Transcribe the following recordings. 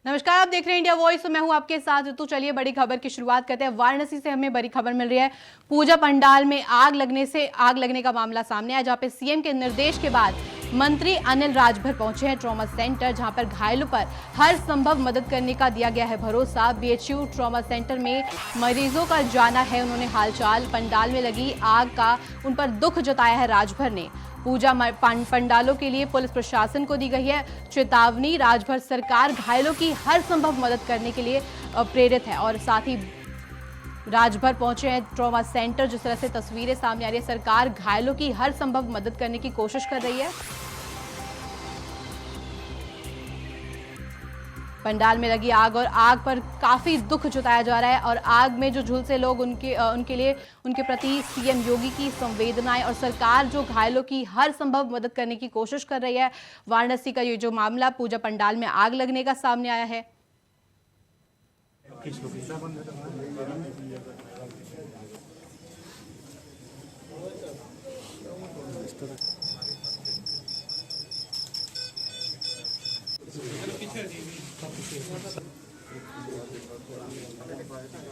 नमस्कार, आप देख रहे हैं इंडिया वॉइस। मैं हूं आपके साथ। तो चलिए बड़ी खबर की शुरुआत करते हैं। वाराणसी से हमें बड़ी खबर मिल रही है। पूजा पंडाल में आग लगने का मामला सामने आया, जहां पे सीएम के निर्देश के बाद मंत्री अनिल राजभर पहुंचे हैं ट्रॉमा सेंटर, जहां पर घायलों पर हर संभव मदद करने का दिया गया है भरोसा। बीएचयू ट्रॉमा सेंटर में मरीजों का जाना है उन्होंने हालचाल। पंडाल में लगी आग का उन पर दुख जताया है राजभर ने। पूजा पंडालों के लिए पुलिस प्रशासन को दी गई है चेतावनी। राजभर सरकार घायलों की हर संभव मदद करने के लिए प्रेरित है। और साथ ही राजभर पहुंचे हैं ट्रॉमा सेंटर। जिस तरह से तस्वीरें सामने आ रही है, सरकार घायलों की हर संभव मदद करने की कोशिश कर रही है। पंडाल में लगी आग और आग पर काफी दुख जताया जा रहा है। और आग में जो झुलसे लोग उनके प्रति सीएम योगी की संवेदनाएं और सरकार जो घायलों की हर संभव मदद करने की कोशिश कर रही है। वाराणसी का ये जो मामला पूजा पंडाल में आग लगने का सामने आया है।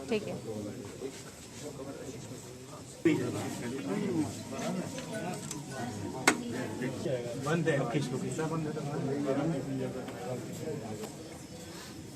ठीक है, बंद है।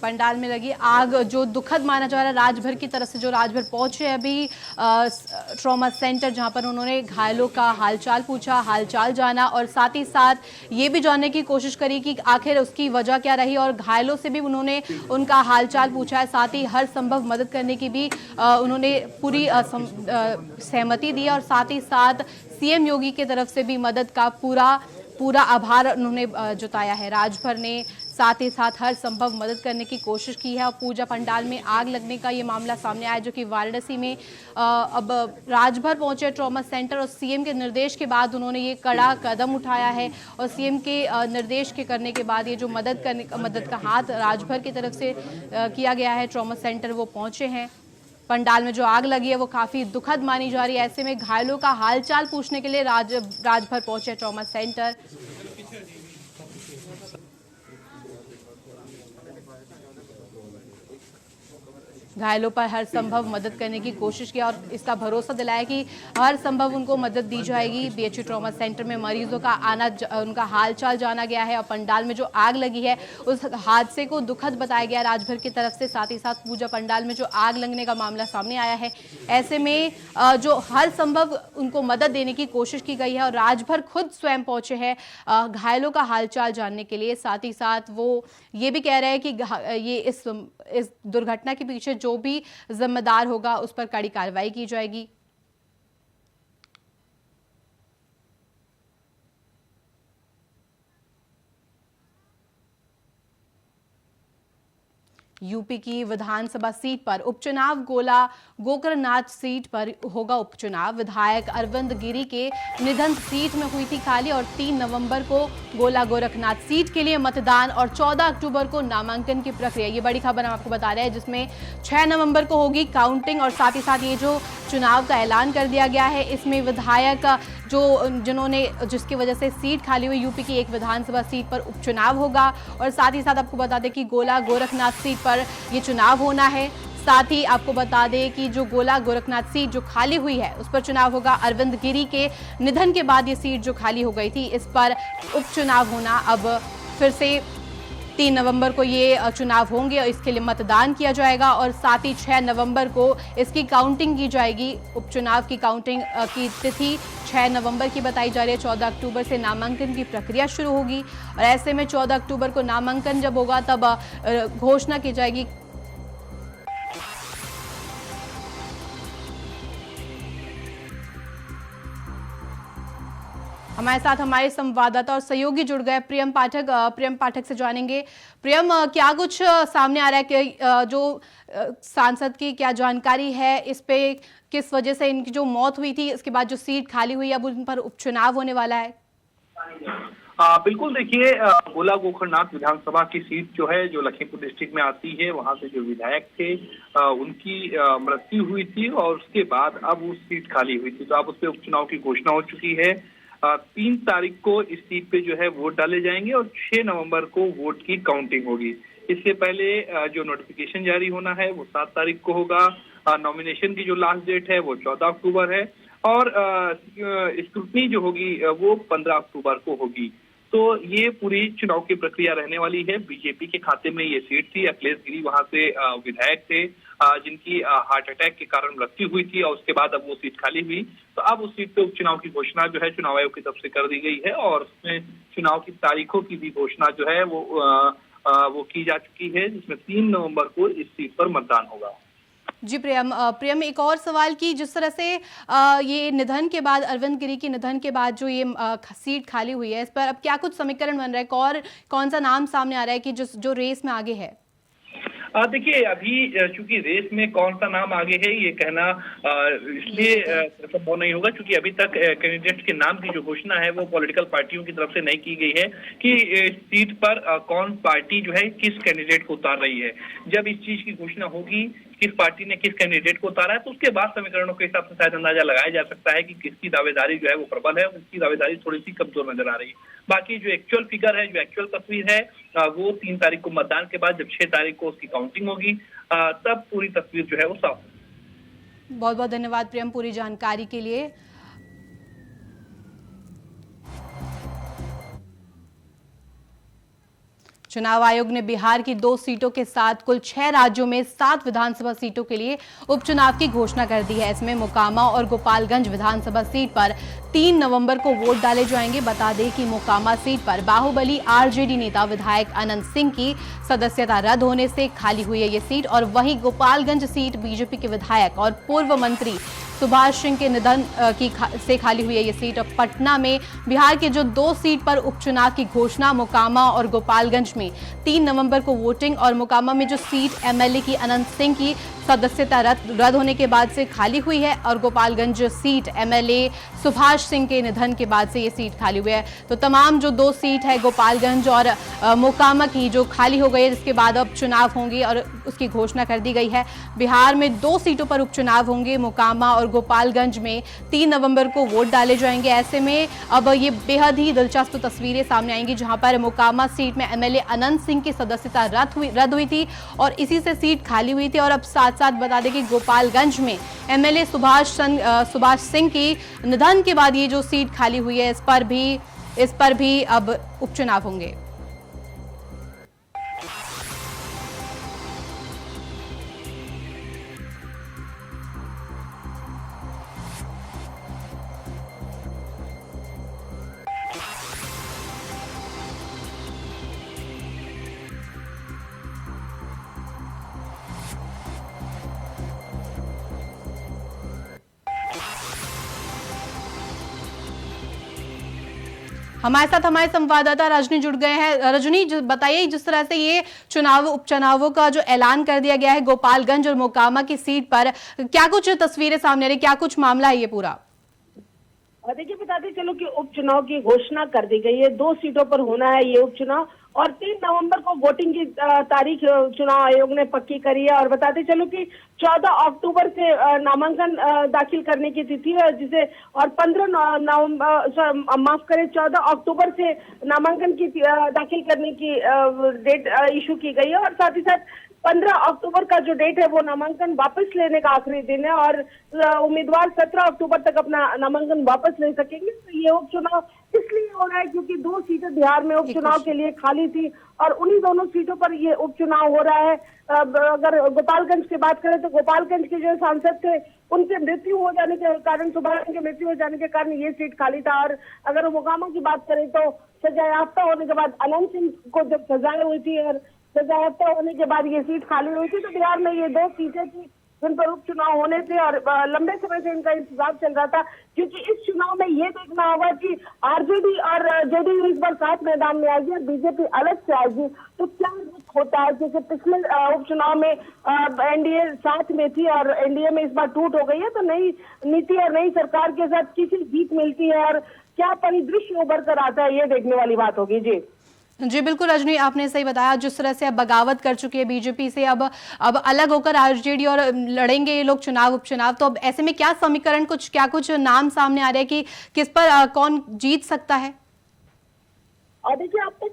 पंडाल में लगी आग जो दुखद माना जा रहा है राजभर की तरफ से, जो राजभर पहुंचे अभी ट्रॉमा सेंटर, जहां पर उन्होंने घायलों का हालचाल पूछा, हालचाल जाना और साथ ही साथ ये भी जानने की कोशिश करी कि आखिर उसकी वजह क्या रही। और घायलों से भी उन्होंने उनका हालचाल पूछा है, साथ ही हर संभव मदद करने की भी उन्होंने पूरी सहमति दी। और साथ ही साथ सीएम योगी की तरफ से भी मदद का पूरा आभार उन्होंने जताया है राजभर ने। साथ ही साथ हर संभव मदद करने की कोशिश की है। और पूजा पंडाल में आग लगने का ये मामला सामने आया, जो कि वाराणसी में अब राजभर पहुंचे ट्रॉमा सेंटर और सीएम के निर्देश के बाद उन्होंने ये कड़ा कदम उठाया है। और सीएम के निर्देश के करने के बाद ये जो मदद का हाथ राजभर की तरफ से किया गया है, ट्रॉमा सेंटर वो पहुंचे हैं। पंडाल में जो आग लगी है वो काफी दुखद मानी जा रही है। ऐसे में घायलों का हालचाल पूछने के लिए राजभर पहुंचे ट्रॉमा सेंटर। घायलों पर हर संभव मदद करने की कोशिश किया और इसका भरोसा दिलाया कि हर संभव उनको मदद दी जाएगी। बीएचयू ट्रॉमा सेंटर में मरीजों का उनका हालचाल जाना गया है। और पंडाल में जो आग लगी है उस हादसे को दुखद बताया गया राजभर की तरफ से। साथ ही साथ पूजा पंडाल में जो आग लगने का मामला सामने आया है, ऐसे में जो हर संभव उनको मदद देने की कोशिश की गई है। और राजभर खुद स्वयं पहुंचे हैं घायलों का हालचाल जानने के लिए। साथ ही साथ वो ये भी कह रहे हैं कि ये इस दुर्घटना के पीछे जो भी जिम्मेदार होगा उस पर कड़ी कार्रवाई की जाएगी। यूपी की विधानसभा सीट पर उपचुनाव। गोकर्णनाथ सीट पर होगा उपचुनाव। विधायक अरविंद गिरी के निधन सीट में हुई थी खाली और 3 नवंबर को गोला गोरखनाथ सीट के लिए मतदान और 14 अक्टूबर को नामांकन की प्रक्रिया। ये बड़ी खबर हम आपको बता रहे हैं, जिसमें 6 नवंबर को होगी काउंटिंग। और साथ ही साथ ये जो चुनाव का ऐलान कर दिया गया है, इसमें विधायक जिसकी वजह से सीट खाली हुई, यूपी की एक विधानसभा सीट पर उपचुनाव होगा। और साथ ही साथ आपको बता दें कि गोला गोरखनाथ सीट पर ये चुनाव होना है। साथ ही आपको बता दें कि जो गोला गोरखनाथ सीट जो खाली हुई है उस पर चुनाव होगा। अरविंद गिरी के निधन के बाद ये सीट जो खाली हो गई थी, इस पर उपचुनाव होना अब फिर से 3 नवंबर को ये चुनाव होंगे और इसके लिए मतदान किया जाएगा। और साथ ही 6 नवंबर को इसकी काउंटिंग की जाएगी। उपचुनाव की काउंटिंग की तिथि 6 नवंबर की बताई जा रही है। 14 अक्टूबर से नामांकन की प्रक्रिया शुरू होगी। और ऐसे में 14 अक्टूबर को नामांकन जब होगा तब घोषणा की जाएगी। हमारे साथ हमारे संवाददाता और सहयोगी जुड़ गए प्रियम पाठक से जानेंगे। प्रियम, क्या कुछ सामने आ रहा है कि जो सांसद की क्या जानकारी है इस पे, किस वजह से इनकी जो मौत हुई थी इसके बाद जो सीट खाली हुई है अब उन पर उपचुनाव होने वाला है? बिल्कुल, देखिए गोला गोरखनाथ विधानसभा की सीट जो है, जो लखीमपुर डिस्ट्रिक्ट में आती है, वहां से जो विधायक थे उनकी मृत्यु हुई थी और उसके बाद अब उस सीट खाली हुई थी, तो अब उस पर उपचुनाव की घोषणा हो चुकी है। 3 तारीख को इस सीट पे जो है वोट डाले जाएंगे और 6 नवंबर को वोट की काउंटिंग होगी। इससे पहले जो नोटिफिकेशन जारी होना है वो 7 तारीख को होगा। नॉमिनेशन की जो लास्ट डेट है वो 14 अक्टूबर है और स्क्रूटनी जो होगी वो 15 अक्टूबर को होगी। तो ये पूरी चुनाव की प्रक्रिया रहने वाली है। बीजेपी के खाते में ये सीट थी। अखिलेश गिरी वहां से विधायक थे जिनकी हार्ट अटैक के कारण मृत्यु हुई थी और उसके बाद अब वो सीट खाली हुई। तो अब उस सीट पे उपचुनाव की घोषणा जो है चुनाव आयोग की तरफ से कर दी गई है और उसमें चुनाव की तारीखों की भी घोषणा जो है वो की जा चुकी है, जिसमें 3 नवंबर को इस सीट पर मतदान होगा। जी प्रियम, एक और सवाल की जिस तरह से ये निधन के बाद, अरविंद गिरी के निधन के बाद जो ये सीट खाली हुई है, इस पर अब क्या कुछ समीकरण बन रहा है? और कौन सा नाम सामने आ रहा है कि जो रेस में आगे है? देखिए, अभी चूंकि रेस में कौन सा नाम आगे है ये कहना इसलिए संभव नहीं होगा क्योंकि अभी तक कैंडिडेट के नाम की जो घोषणा है वो पॉलिटिकल पार्टियों की तरफ से नहीं की गई है कि सीट पर कौन पार्टी जो है किस कैंडिडेट को उतार रही है। जब इस चीज की घोषणा होगी किस पार्टी ने किस कैंडिडेट को उतारा है तो उसके बाद समीकरणों के हिसाब से शायद अंदाजा लगाया जा सकता है कि किसकी दावेदारी जो है वो प्रबल है, उसकी दावेदारी थोड़ी सी कमजोर नजर आ रही है। बाकी जो एक्चुअल फिगर है, जो एक्चुअल तस्वीर है वो 3 तारीख को मतदान के बाद, जब 6 तारीख को उसकी काउंटिंग होगी तब पूरी तस्वीर जो है वो साफ। बहुत बहुत धन्यवाद प्रियम पूरी जानकारी के लिए। चुनाव आयोग ने बिहार की 2 सीटों के साथ कुल 6 राज्यों में 7 विधानसभा सीटों के लिए उपचुनाव की घोषणा कर दी है। इसमें मोकामा और गोपालगंज विधानसभा सीट पर 3 नवंबर को वोट डाले जाएंगे। बता दें कि मोकामा सीट पर बाहुबली आरजेडी नेता विधायक अनंत सिंह की सदस्यता रद्द होने से खाली हुई है ये सीट, और वहीं गोपालगंज सीट बीजेपी के विधायक और पूर्व मंत्री सुभाष सिंह के निधन से खाली हुई है ये सीट। और पटना में बिहार के जो 2 सीट पर उपचुनाव की घोषणा, मोकामा और गोपालगंज में 3 नवंबर को वोटिंग, और मोकामा में जो सीट एमएलए की अनंत सिंह की सदस्यता रद्द होने के बाद से खाली हुई है, और गोपालगंज सीट एमएलए सुभाष सिंह के निधन के बाद से ये सीट खाली हुई है। तो तमाम जो 2 सीट है गोपालगंज और मोकामा की जो खाली हो गई है, जिसके बाद अब चुनाव होंगे और उसकी घोषणा कर दी गई है। बिहार में 2 सीटों पर उपचुनाव होंगे, मोकामा और गोपालगंज में 3 नवंबर को वोट डाले जाएंगे। ऐसे में अब ये बेहद ही दिलचस्प तस्वीरें सामने आएंगी, जहां पर मोकामा सीट में एमएलए अनंत सिंह की सदस्यता रद्द हुई थी और इसी से सीट खाली हुई थी। और अब साथ साथ बता दें कि गोपालगंज में एमएलए सुभाष सिंह की निधन के बाद ये जो सीट खाली हुई है, इस पर भी अब उपचुनाव होंगे। हमारे साथ हमारे संवाददाता रजनी जुड़ गए हैं। रजनी, बताइए, जिस तरह से ये उपचुनावों का जो ऐलान कर दिया गया है गोपालगंज और मोकामा की सीट पर, क्या कुछ तस्वीरें सामने आ रही, क्या कुछ मामला है ये पूरा? देखिए, बताते चलो कि उपचुनाव की घोषणा कर दी गई है। 2 सीटों पर होना है ये उपचुनाव और 3 नवंबर को वोटिंग की तारीख चुनाव आयोग ने पक्की करी है। और बताते चलो कि 14 अक्टूबर से नामांकन दाखिल करने की तिथि है, जिसे और 14 अक्टूबर से नामांकन की दाखिल करने की डेट इशू की गई है। और साथ ही साथ 15 अक्टूबर का जो डेट है वो नामांकन वापस लेने का आखिरी दिन है और उम्मीदवार 17 अक्टूबर तक अपना नामांकन वापस ले सकेंगे। तो ये उपचुनाव इसलिए हो रहा है क्योंकि 2 सीटें बिहार में उपचुनाव के लिए खाली थी और उन्हीं दोनों सीटों पर ये उपचुनाव हो रहा है। अगर गोपालगंज की बात करें तो गोपालगंज के जो सांसद थे उनके मृत्यु हो जाने के कारण, सुभाष सिंह के मृत्यु हो जाने के कारण ये सीट खाली था। और अगर मोकामा की बात करें तो सजायाफ्ता होने के बाद अनंत सिंह को जब सजाएं हुई थी और सजायाफ्ता होने के बाद ये सीट खाली हुई थी, तो बिहार में ये 2 सीटें थी जिन पर उपचुनाव होने थे और लंबे समय से इनका इंतजार चल रहा था। क्योंकि इस चुनाव में ये देखना होगा कि आरजेडी और जेडीयू इस बार साथ मैदान में आएगी और बीजेपी अलग से आएगी, तो क्या होता है? क्योंकि पिछले उपचुनाव में एनडीए साथ में थी और एनडीए में इस बार टूट हो गई है, तो नई नीति और नई सरकार के साथ किसी जीत मिलती है और क्या परिदृश्य उभर कर आता है, ये देखने वाली बात होगी। जी बिल्कुल रजनी, आपने सही बताया। जिस तरह से अब बगावत कर चुकी है बीजेपी से, अब अलग होकर आरजेडी और लड़ेंगे ये लोग उपचुनाव, तो अब ऐसे में क्या समीकरण, क्या कुछ नाम सामने आ रहे हैं कि किस पर कौन जीत सकता है? और देखिए, अब तक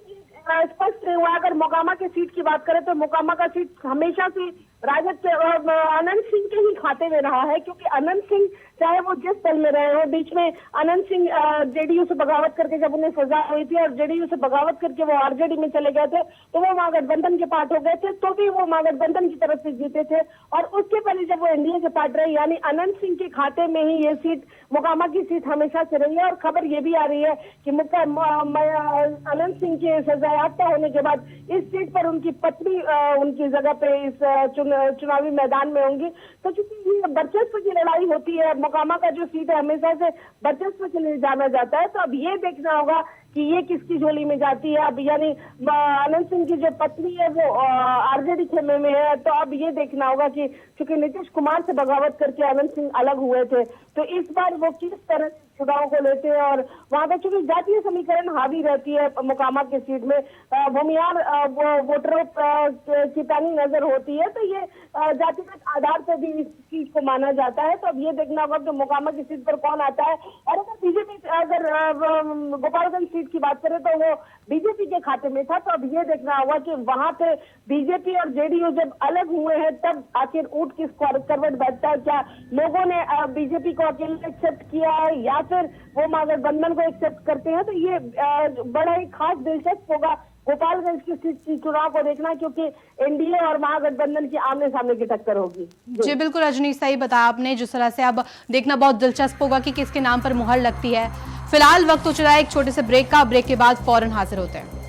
स्पष्ट नहीं हुआ। अगर मोकामा की सीट की बात करें तो मोकामा का सीट हमेशा से राजद के अनंत सिंह के ही खाते में रहा है, क्योंकि अनंत सिंह चाहे वो जिस दल में रहे हो, बीच में अनंत सिंह जेडीयू से बगावत करके जब उन्हें सजा हुई थी और जेडीयू से बगावत करके वो आरजेडी में चले गए थे तो वो महागठबंधन के पार्ट हो गए थे, तो भी वो महागठबंधन की तरफ से जीते थे। और उसके पहले जब वो एनडीए के पार्ट रहे, यानी अनंत सिंह के खाते में ही ये सीट मोकामा की सीट हमेशा से रही है। और खबर ये भी आ रही है कि अनंत सिंह के सजायाफ्ता होने के बाद इस सीट पर उनकी पत्नी उनकी जगह पे इस चुनावी मैदान में होंगी। तो चूंकि ये वर्चस्व की लड़ाई होती है, मोकामा का जो सीट है हमेशा से वर्चस्व के लिए जाना जाता है, तो अब ये देखना होगा कि ये किसकी झोली में जाती है। अब यानी अनंत सिंह की जो पत्नी है वो आरजेडी खेमे में है, तो अब ये देखना होगा कि चूंकि नीतीश कुमार से बगावत करके अनंत सिंह अलग हुए थे, तो इस बार वो किस तरह चुनाव को लेते हैं। और वहां पर चूंकि जातीय समीकरण हावी रहती है मोकामा की सीट में, भूमियार वोटरों की पैनी नजर होती है, तो ये जातिगत आधार पर भी इस चीज को माना जाता है। तो अब ये देखना होगा कि मोकामा की सीट पर कौन आता है। और अगर बीजेपी अगर गोपालगंज सीट की बात करें तो वो बीजेपी के खाते में था, तो अब ये देखना होगा कि वहां पे बीजेपी और जेडीयू जब अलग हुए हैं तब आखिर ऊंट किस करवट बैठता है। क्या लोगों ने बीजेपी को अकेले एक्सेप्ट किया है या फिर वो महागठबंधन को एक्सेप्ट करते हैं, तो ये बड़ा ही खास दिलचस्प होगा गोपालगंज की सीट की चुनाव को देखना, क्योंकि एनडीए और महागठबंधन की आमने सामने की टक्कर होगी। जी बिल्कुल रजनी, सही बताया आपने। जिस तरह से अब देखना बहुत दिलचस्प होगा कि किसके नाम पर मुहर लगती है। फिलहाल वक्त हो चला है एक छोटे से ब्रेक का, ब्रेक के बाद फौरन हाजिर होते हैं।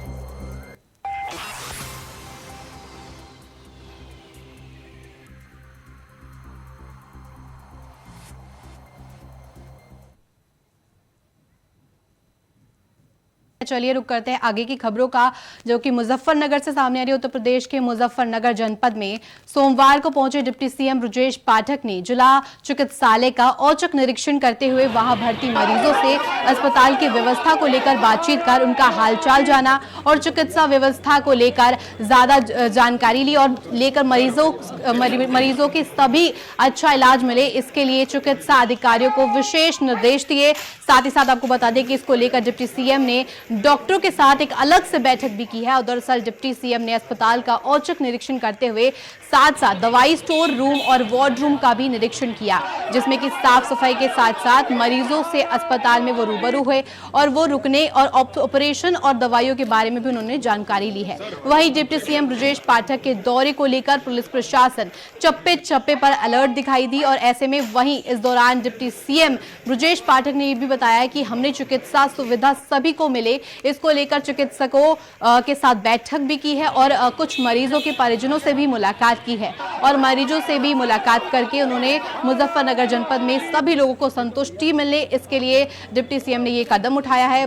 चलिए रुक करते हैं आगे की खबरों का, जो कि मुजफ्फरनगर से सामने आ रही है। उत्तर प्रदेश के मुजफ्फरनगर जनपद में सोमवार को पहुंचे डिप्टी सीएम ब्रजेश पाठक ने जिला चिकित्सालय का औचक निरीक्षण करते हुए वहां भर्ती मरीजों से अस्पताल की व्यवस्था को लेकर बातचीत कर उनका हालचाल जाना और चिकित्सा व्यवस्था को लेकर ज्यादा जानकारी ली और लेकर मरीजों के सभी अच्छा इलाज मिले, इसके लिए चिकित्सा अधिकारियों को विशेष निर्देश दिए। साथ ही साथ आपको बता दें कि इसको लेकर डिप्टी सीएम ने डॉक्टरों के साथ एक अलग से बैठक भी की है। और दरअसल डिप्टी सीएम ने अस्पताल का औचक निरीक्षण करते हुए साथ साथ दवाई स्टोर रूम और वार्ड रूम का भी निरीक्षण किया, जिसमें कि साफ सफाई के साथ साथ मरीजों से अस्पताल में वो रूबरू हुए और वो रुकने और ऑपरेशन और दवाइयों के बारे में भी उन्होंने जानकारी ली है। वहीं डिप्टी सीएम ब्रजेश पाठक के दौरे को लेकर पुलिस प्रशासन चप्पे चप्पे पर अलर्ट दिखाई दी और ऐसे में वहीं इस दौरान डिप्टी सीएम ब्रजेश पाठक ने यह भी बताया कि हमने चिकित्सा सुविधा सभी को मिले, इसको लेकर चिकित्सकों के साथ बैठक भी की है और कुछ मरीजों के परिजनों से भी मुलाकात की है और मरीजों से भी मुलाकात करके उन्होंने मुजफ्फरनगर जनपद में सभी लोगों को संतुष्टि मिले, इसके लिए डिप्टी सीएम ने ये कदम उठाया है।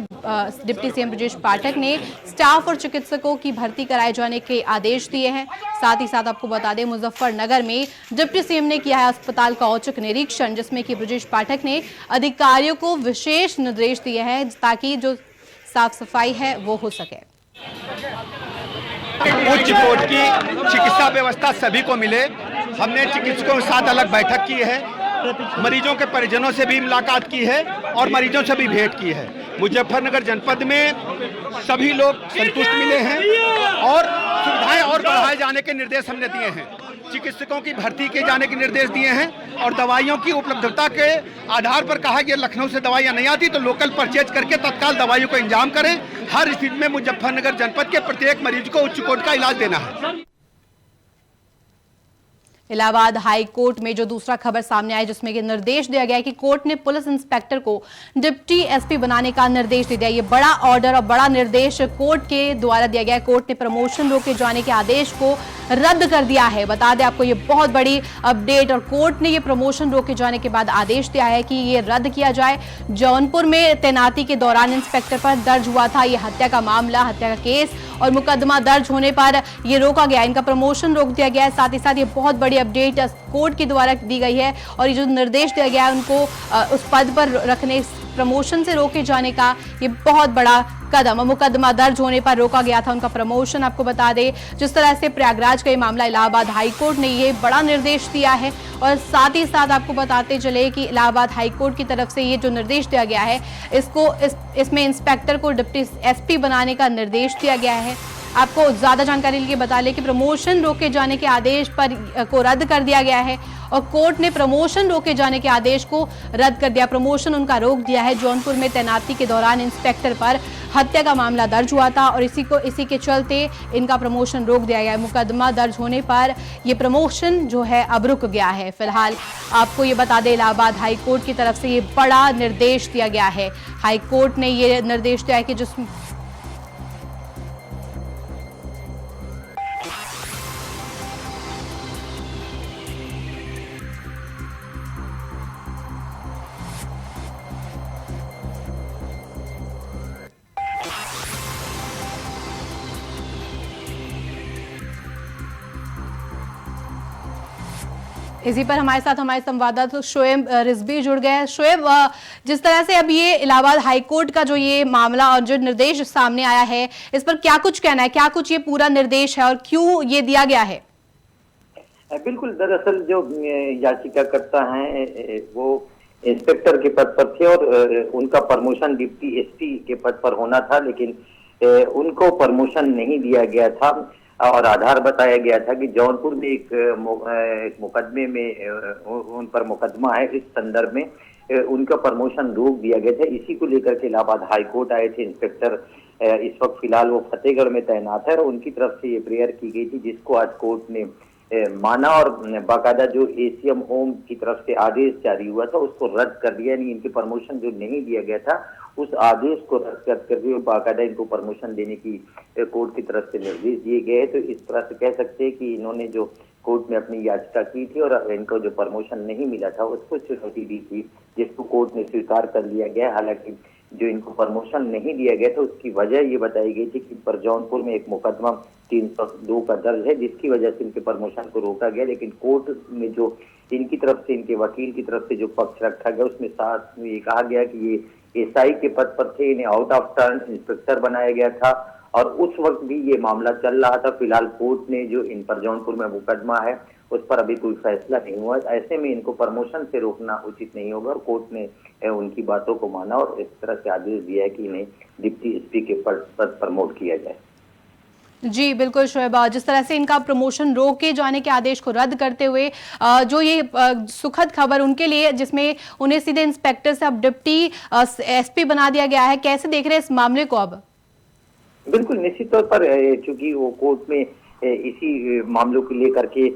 डिप्टी सीएम ब्रजेश पाठक ने स्टाफ और चिकित्सकों की भर्ती कराए जाने के आदेश दिए हैं। साथ ही साथ आपको बता दें मुजफ्फरनगर में डिप्टी सीएम ने किया है अस्पताल का औचक निरीक्षण, जिसमें कि ब्रजेश पाठक ने अधिकारियों को विशेष निर्देश दिए हैं ताकि जो साफ सफाई है वो हो सके। उच्च कोर्ट की चिकित्सा व्यवस्था सभी को मिले। हमने चिकित्सकों के साथ अलग बैठक की है, मरीजों के परिजनों से भी मुलाकात की है और मरीजों से भी भेंट की है। मुजफ्फरनगर जनपद में सभी लोग संतुष्ट मिले हैं और सुविधाएं और बढ़ाए जाने के निर्देश हमने दिए हैं। चिकित्सकों की भर्ती किए जाने के निर्देश दिए हैं और दवाइयों की उपलब्धता के आधार पर कहा कि लखनऊ से दवाइयां नहीं आती तो लोकल परचेज करके तत्काल दवाइयों को इंतजाम करें। हर स्थिति में मुजफ्फरनगर जनपद के प्रत्येक मरीज को उच्च कोर्ट का इलाज देना है। इलाहाबाद हाई कोर्ट में जो दूसरा खबर सामने आया, जिसमें कि निर्देश दिया गया है कि कोर्ट ने पुलिस इंस्पेक्टर को डिप्टी एसपी बनाने का निर्देश दे दिया। ये बड़ा ऑर्डर और बड़ा निर्देश कोर्ट के द्वारा दिया गया है। कोर्ट ने प्रमोशन रोके जाने के आदेश को रद्द कर दिया है। बता दें आपको ये बहुत बड़ी अपडेट, और कोर्ट ने ये प्रमोशन रोके जाने के बाद आदेश दिया है कि ये रद्द किया जाए। जौनपुर में तैनाती के दौरान इंस्पेक्टर पर दर्ज हुआ था ये हत्या का मामला, हत्या का केस, और मुकदमा दर्ज होने पर ये रोका गया, इनका प्रमोशन रोक दिया गया है। साथ ही साथ ये बहुत बड़ी अपडेट कोर्ट के द्वारा दी गई है और ये जो निर्देश दिया गया है उनको उस पद पर रखने, प्रमोशन से रोके जाने का, ये बहुत बड़ा कदम। मुकदमा दर्ज होने पर रोका गया था उनका प्रमोशन। आपको बता दें जिस तरह से प्रयागराज का ये मामला, इलाहाबाद हाईकोर्ट ने ये बड़ा निर्देश दिया है और साथ ही साथ आपको बताते चले कि इलाहाबाद हाईकोर्ट की तरफ से ये जो निर्देश दिया गया है इसमें इंस्पेक्टर को डिप्टी एसपी बनाने का निर्देश दिया गया है। आपको ज्यादा जानकारी के लिए बता लें कि प्रमोशन रोके जाने के आदेश को रद्द कर दिया गया है और कोर्ट ने प्रमोशन रोके जाने के आदेश को रद्द कर दिया। प्रमोशन उनका रोक दिया है। जौनपुर में तैनाती के दौरान इंस्पेक्टर पर हत्या का मामला दर्ज हुआ था और इसी के चलते इनका प्रमोशन रोक दिया गया है। मुकदमा दर्ज होने पर यह प्रमोशन जो है अब रुक गया है। फिलहाल आपको ये बता दें इलाहाबाद हाईकोर्ट की तरफ से ये बड़ा निर्देश दिया गया है। हाईकोर्ट ने ये निर्देश दिया है कि जिसमें इसी पर हमारे साथ हमारे संवाददाता शोएब रिजवी जुड़ गए हैं। शोएब, जिस तरह से अब ये इलाहाबाद हाईकोर्ट का जो ये मामला और जो निर्देश सामने आया है, इस पर क्या कुछ कहना है, क्या कुछ ये पूरा निर्देश है और क्यों ये दिया गया है? बिल्कुल, दरअसल जो याचिकाकर्ता हैं वो इंस्पेक्टर के पद पर थे और उनका प्रमोशन डिप्टी एसपी के पद पर होना था, लेकिन उनको प्रमोशन नहीं दिया गया था और आधार बताया गया था कि जौनपुर में एक मुकदमे में उन पर मुकदमा है। इस संदर्भ में उनका प्रमोशन रोक दिया गया था। इसी को लेकर के इलाहाबाद हाईकोर्ट आए थे इंस्पेक्टर। इस वक्त फिलहाल वो फतेहगढ़ में तैनात है और उनकी तरफ से ये प्रेयर की गई थी, जिसको आज कोर्ट ने माना और बाकायदा जो एसीएम होम की तरफ से आदेश जारी हुआ था उसको रद्द कर दिया। यानी इनके प्रमोशन जो नहीं दिया गया था उस आदेश को रद्द करके बाकायदा इनको प्रमोशन देने की कोर्ट की तरफ से निर्देश दिए गए हैं। तो इस तरह से कह सकते हैं कि इन्होंने जो कोर्ट में अपनी याचिका की थी और इनको जो प्रमोशन नहीं मिला था उसको चुनौती दी थी, जिसको कोर्ट ने स्वीकार कर लिया गया। हालांकि जो इनको प्रमोशन नहीं दिया गया था उसकी वजह ये बताई गई थी कि पर जौनपुर में एक मुकदमा 302 का दर्ज है, जिसकी वजह से इनके प्रमोशन को रोका गया। लेकिन कोर्ट में जो इनकी तरफ से, इनके वकील की तरफ से जो पक्ष रखा गया उसमें साथ में ये कहा गया कि ये एसआई के पद पर थे, इन्हें आउट ऑफ टर्न इंस्पेक्टर बनाया गया था और उस वक्त भी ये मामला चल रहा था। फिलहाल कोर्ट ने जो इन पर जौनपुर में मुकदमा है उस पर अभी कोई फैसला नहीं हुआ। ऐसे में इनको प्रमोशन से रोकना उचित नहीं होगा और कोर्ट ने उनकी बातों को माना और इस तरह से आदेश दिया है कि इन्हें डिप्टी एसपी के पद पर प्रमोट किया जाए। जी बिल्कुल शोएब, जिस तरह से इनका प्रमोशन रोके जाने के आदेश को रद्द करते हुए जो ये सुखद खबर उनके लिए, जिसमें उन्हें सीधे इंस्पेक्टर से अब डिप्टी एसपी बना दिया गया है, कैसे देख रहे हैं इस मामले को? अब बिल्कुल निश्चित तौर पर चूंकि वो कोर्ट में इसी मामलों को लेकर के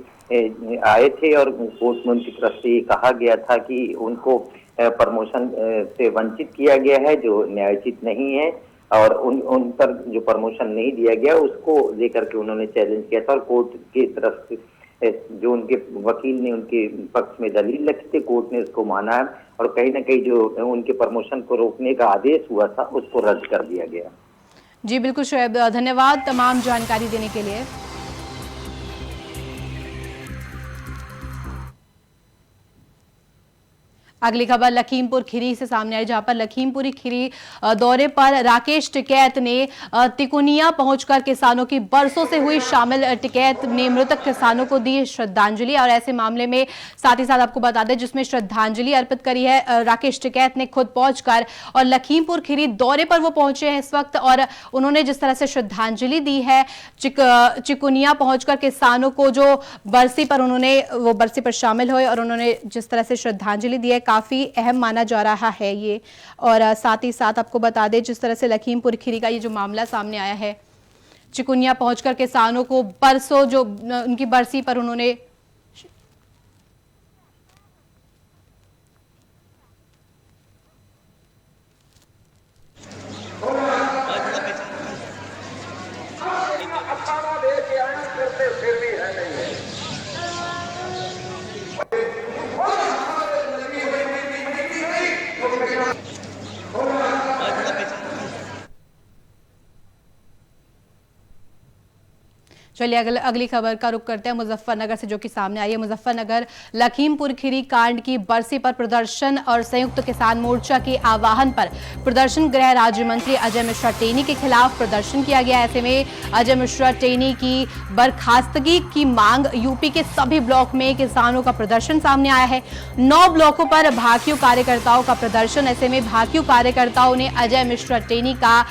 आए थे और कोर्ट में उनकी तरफ से कहा गया था कि उनको प्रमोशन से वंचित किया गया है जो न्यायोचित नहीं है और उन पर जो प्रमोशन नहीं दिया गया उसको लेकर के उन्होंने चैलेंज किया था और कोर्ट की तरफ से जो उनके वकील ने उनके पक्ष में दलील रखी थी, कोर्ट ने उसको माना है और कहीं ना कहीं जो उनके प्रमोशन को रोकने का आदेश हुआ था उसको रद्द कर दिया गया। जी बिल्कुल शोएब, धन्यवाद तमाम जानकारी देने के लिए। अगली खबर लखीमपुर खीरी से सामने आई, जहां पर लखीमपुरी खीरी दौरे पर राकेश टिकैत ने तिकोनिया पहुंचकर किसानों की बरसों से हुई शामिल। टिकैत ने मृतक किसानों को दी श्रद्धांजलि और ऐसे मामले में साथ ही साथ आपको बता दें जिसमें श्रद्धांजलि अर्पित करी है राकेश टिकैत ने खुद पहुंचकर और लखीमपुर खीरी दौरे पर वो पहुंचे हैं इस वक्त और उन्होंने जिस तरह से श्रद्धांजलि दी है चिकुनिया पहुंचकर किसानों को जो बरसी पर उन्होंने वो बरसी पर शामिल हुए और उन्होंने जिस तरह से श्रद्धांजलि दी है काफी अहम माना जा रहा है ये। और साथ ही साथ आपको बता दें जिस तरह से लखीमपुर खीरी का ये जो मामला सामने आया है, चिकुनिया पहुंचकर किसानों को बरसों जो उनकी बरसी पर उन्होंने चलिए अगली खबर का रुख करते हैं मुजफ्फरनगर से, जो कि सामने आई है। मुजफ्फरनगर लखीमपुर खीरी कांड की बरसी पर प्रदर्शन और संयुक्त किसान मोर्चा के आह्वान पर प्रदर्शन। गृह राज्य मंत्री अजय मिश्रा टेनी के खिलाफ प्रदर्शन किया गया। ऐसे में अजय मिश्रा टेनी की बर्खास्तगी की मांग। यूपी के सभी ब्लॉक में किसानों का प्रदर्शन सामने आया है। 9 ब्लॉकों पर भाकियू कार्यकर्ताओं का प्रदर्शन। ऐसे में भाकियू कार्यकर्ताओं ने अजय मिश्रा टेनी का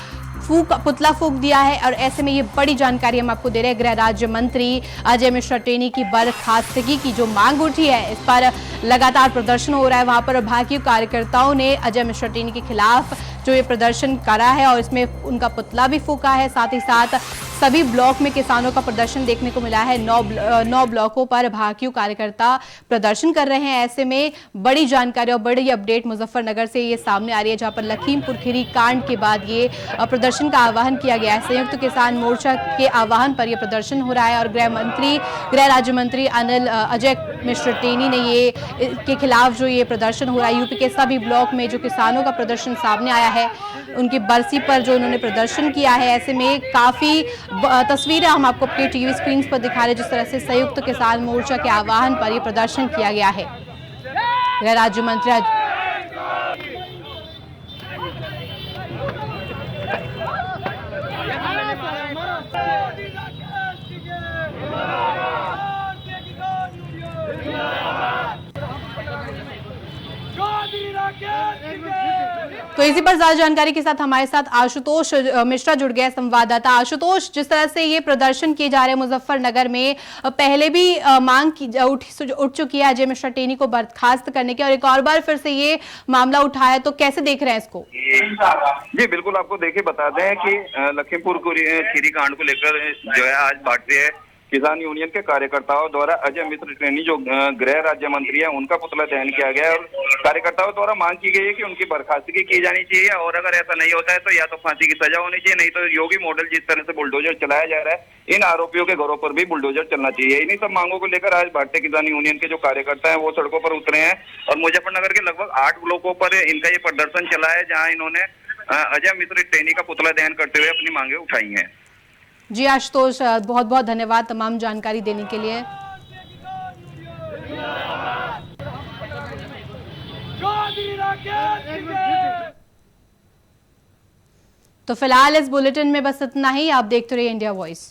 पुतला फूंक दिया है। और ऐसे में ये बड़ी जानकारी हम आपको दे रहे हैं। गृह राज्य मंत्री अजय मिश्रा टेनी की बर्खास्तगी की जो मांग उठी है, इस पर लगातार प्रदर्शन हो रहा है। वहां पर भाकियू कार्यकर्ताओं ने अजय मिश्रा टेनी के खिलाफ जो ये प्रदर्शन करा है और इसमें उनका पुतला भी फूंका है। साथ ही साथ सभी ब्लॉक में किसानों का प्रदर्शन देखने को मिला है। 9 ब्लॉकों पर भाकियू कार्यकर्ता प्रदर्शन कर रहे हैं। ऐसे में बड़ी जानकारी और बड़ी अपडेट मुजफ्फरनगर से ये सामने आ रही है, जहां पर लखीमपुर खीरी कांड के बाद ये प्रदर्शन का आह्वान किया गया है। संयुक्त किसान मोर्चा के आह्वान पर यह प्रदर्शन हो रहा है और गृह राज्य मंत्री अजय मिश्रा टेनी ने ये के खिलाफ जो ये प्रदर्शन हो रहा है, यूपी के सभी ब्लॉक में जो किसानों का प्रदर्शन सामने आया है, उनकी बरसी पर जो उन्होंने प्रदर्शन किया है। ऐसे में काफी तस्वीरें हम आपको अपने टीवी स्क्रीन पर दिखा रहे हैं, जिस तरह से संयुक्त किसान मोर्चा के आह्वान पर यह प्रदर्शन किया गया है। गृह राज्य मंत्री तो इसी पर ज्यादा जानकारी के साथ हमारे साथ आशुतोष मिश्रा जुड़ गए, संवाददाता। आशुतोष, जिस तरह से ये प्रदर्शन किए जा रहे हैं मुजफ्फरनगर में, पहले भी मांग उठ चुकी है अजय मिश्रा टेनी को बर्खास्त करने की, और एक और बार फिर से ये मामला उठा है, तो कैसे देख रहे हैं इसको? जी बिल्कुल, आपको देखिए बता दें कि लखीमपुर खीरी कांड को लेकर जो है आज भारतीय किसान यूनियन के कार्यकर्ताओं द्वारा अजय मिश्रा टेनी जो गृह राज्य मंत्री है उनका पुतला दहन किया गया है और कार्यकर्ताओं द्वारा मांग की गई है कि उनकी बर्खास्तगी की जानी चाहिए और अगर ऐसा नहीं होता है तो या तो फांसी की सजा होनी चाहिए, नहीं तो योगी मॉडल जिस तरह से बुलडोजर चलाया जा रहा है इन आरोपियों के घरों पर भी बुलडोजर चलना चाहिए। इन्हीं सब मांगों को लेकर आज भारतीय किसान यूनियन के जो कार्यकर्ता है वो सड़कों पर उतरे हैं और मुजफ्फरनगर के लगभग 8 ब्लॉकों पर इनका ये प्रदर्शन चला है, जहाँ इन्होंने अजय मिश्रा टेनी का पुतला दहन करते हुए अपनी मांगे उठाई हैं। जी आशुतोष, बहुत बहुत धन्यवाद तमाम जानकारी देने के लिए। तो फिलहाल इस बुलेटिन में बस इतना ही। आप देखते रहिए इंडिया वॉइस।